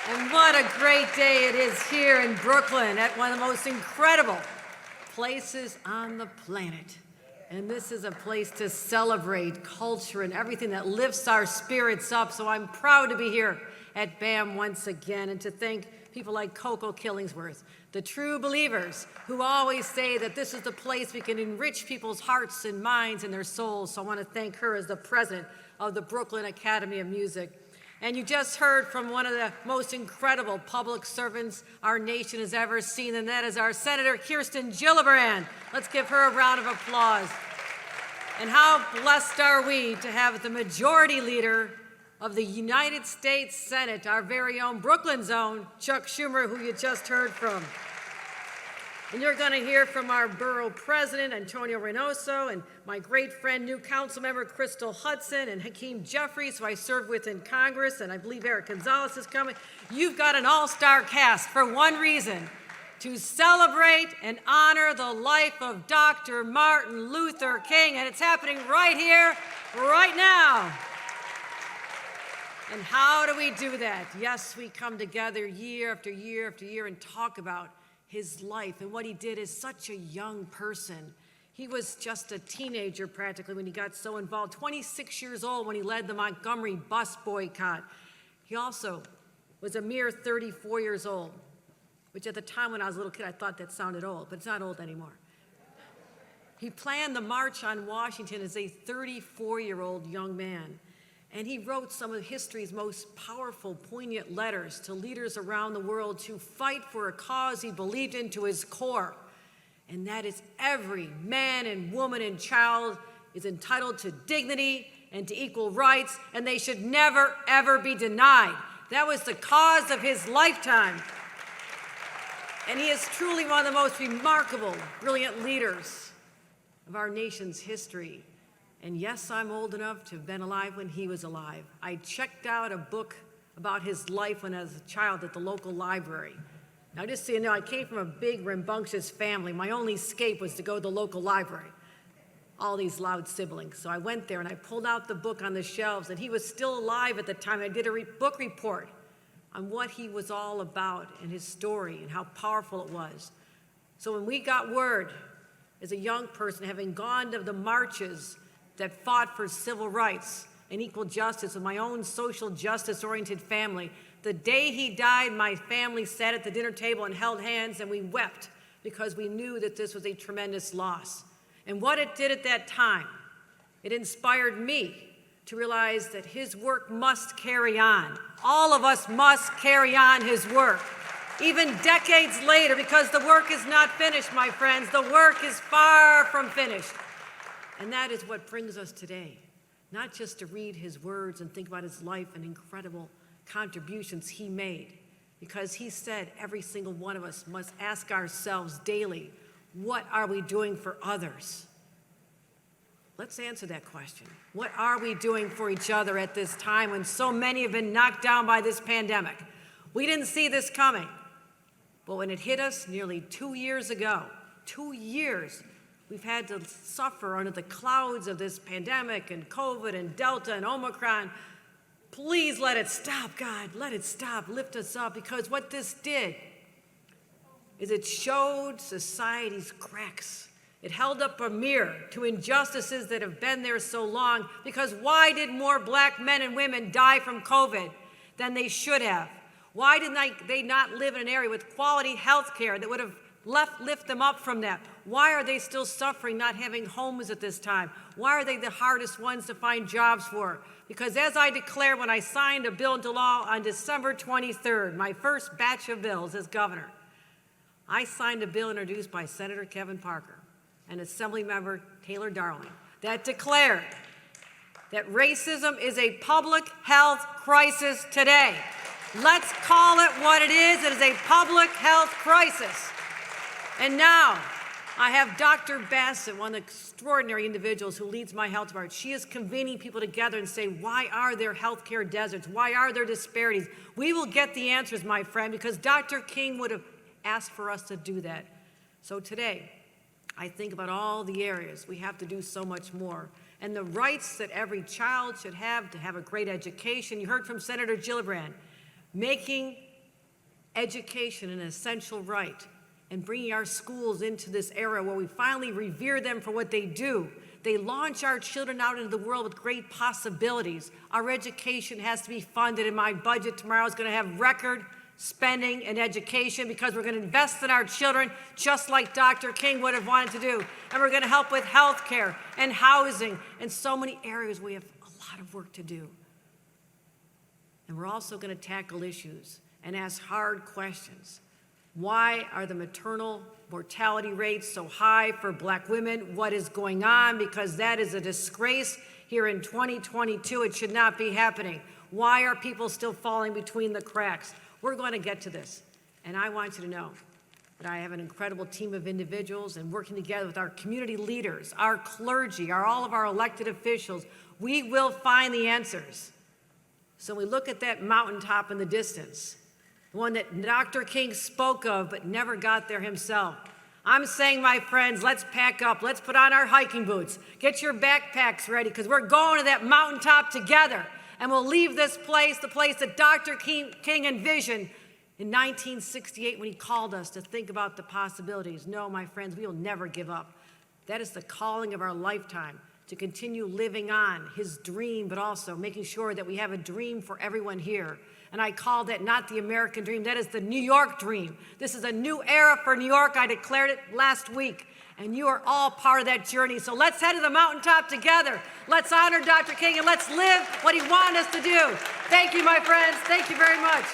And what a great day it is here in Brooklyn at one of the most incredible places on the planet. And this is a place to celebrate culture and everything that lifts our spirits up. So I'm proud to be here at BAM once again and to thank people like Coco Killingsworth, the true believers who always say that this is the place we can enrich people's hearts and minds and their souls. So I want to thank her as the president of the Brooklyn Academy of Music. And you just heard from one of the most incredible public servants our nation has ever seen, and that is our Senator Kirsten Gillibrand. Let's give her a round of applause. And how blessed are we to have the majority leader of the United States Senate, our very own Brooklyn's own, Chuck Schumer, who you just heard from. And you're going to hear from our borough president, Antonio Reynoso, and my great friend, new council member, Crystal Hudson, and Hakeem Jeffries, who I served with in Congress, and I believe Eric Gonzalez is coming. You've got an all-star cast for one reason, to celebrate and honor the life of Dr. Martin Luther King, and it's happening right here, right now. And how do we do that? Yes, we come together year after year after year and talk about his life and what he did as such a young person. He was just a teenager practically when he got so involved, 26 years old when he led the Montgomery bus boycott. He also was a mere 34 years old, which at the time when I was a little kid, I thought that sounded old, but it's not old anymore. He planned the March on Washington as a 34-year-old young man. And he wrote some of history's most powerful, poignant letters to leaders around the world to fight for a cause he believed in to his core. And that is every man and woman and child is entitled to dignity and to equal rights, and they should never, ever be denied. That was the cause of his lifetime. And he is truly one of the most remarkable, brilliant leaders of our nation's history. And yes, I'm old enough to have been alive when he was alive. I checked out a book about his life when I was a child at the local library. Now, just so you know, I came from a big, rambunctious family. My only escape was to go to the local library. All these loud siblings. So I went there and I pulled out the book on the shelves, and he was still alive at the time. I did a book report on what he was all about and his story and how powerful it was. So when we got word, as a young person, having gone to the marches that fought for civil rights and equal justice with my own social justice-oriented family. The day he died, my family sat at the dinner table and held hands, and we wept because we knew that this was a tremendous loss. And what it did at that time, it inspired me to realize that his work must carry on. All of us must carry on his work, even decades later, because the work is not finished, my friends. The work is far from finished. And that is what brings us today, not just to read his words and think about his life and incredible contributions he made, because he said every single one of us must ask ourselves daily, what are we doing for others? Let's answer that question. What are we doing for each other at this time when so many have been knocked down by this pandemic? We didn't see this coming, but when it hit us nearly 2 years ago, 2 years, we've had to suffer under the clouds of this pandemic and COVID and Delta and Omicron. Please let it stop, God. Let it stop. Lift us up, because what this did is it showed society's cracks. It held up a mirror to injustices that have been there so long, because why did more black men and women die from COVID than they should have? Why did they not live in an area with quality health care that would have lift them up from that? Why are they still suffering, not having homes at this time? Why are they the hardest ones to find jobs for? Because as I declared when I signed a bill into law on December 23rd, my first batch of bills as governor, I signed a bill introduced by Senator Kevin Parker and Assemblymember Taylor Darling that declared that racism is a public health crisis today. Let's call it what it is. It is a public health crisis. And now, I have Dr. Bassett, one of the extraordinary individuals who leads my health department. She is convening people together and saying, why are there healthcare deserts? Why are there disparities? We will get the answers, my friend, because Dr. King would have asked for us to do that. So today, I think about all the areas we have to do so much more. And the rights that every child should have to have a great education. You heard from Senator Gillibrand, making education an essential right, and bringing our schools into this era where we finally revere them for what they do. They launch our children out into the world with great possibilities. Our education has to be funded, and my budget tomorrow is going to have record spending in education because we're going to invest in our children just like Dr. King would have wanted to do. And we're going to help with health care and housing and so many areas where we have a lot of work to do. And we're also going to tackle issues and ask hard questions. Why are the maternal mortality rates so high for Black women? What is going on? Because that is a disgrace here in 2022. It should not be happening. Why are people still falling between the cracks? We're going to get to this. And I want you to know that I have an incredible team of individuals, and working together with our community leaders, our clergy, all of our elected officials, we will find the answers. So we look at that mountaintop in the distance, the one that Dr. King spoke of but never got there himself. I'm saying, my friends, let's pack up. Let's put on our hiking boots. Get your backpacks ready, because we're going to that mountaintop together. And we'll leave this place, the place that Dr. King envisioned in 1968 when he called us to think about the possibilities. No, my friends, we will never give up. That is the calling of our lifetime, to continue living on his dream, but also making sure that we have a dream for everyone here. And I call that not the American dream, that is the New York dream. This is a new era for New York. I declared it last week, and you are all part of that journey. So let's head to the mountaintop together. Let's honor Dr. King, and let's live what he wanted us to do. Thank you, my friends. Thank you very much.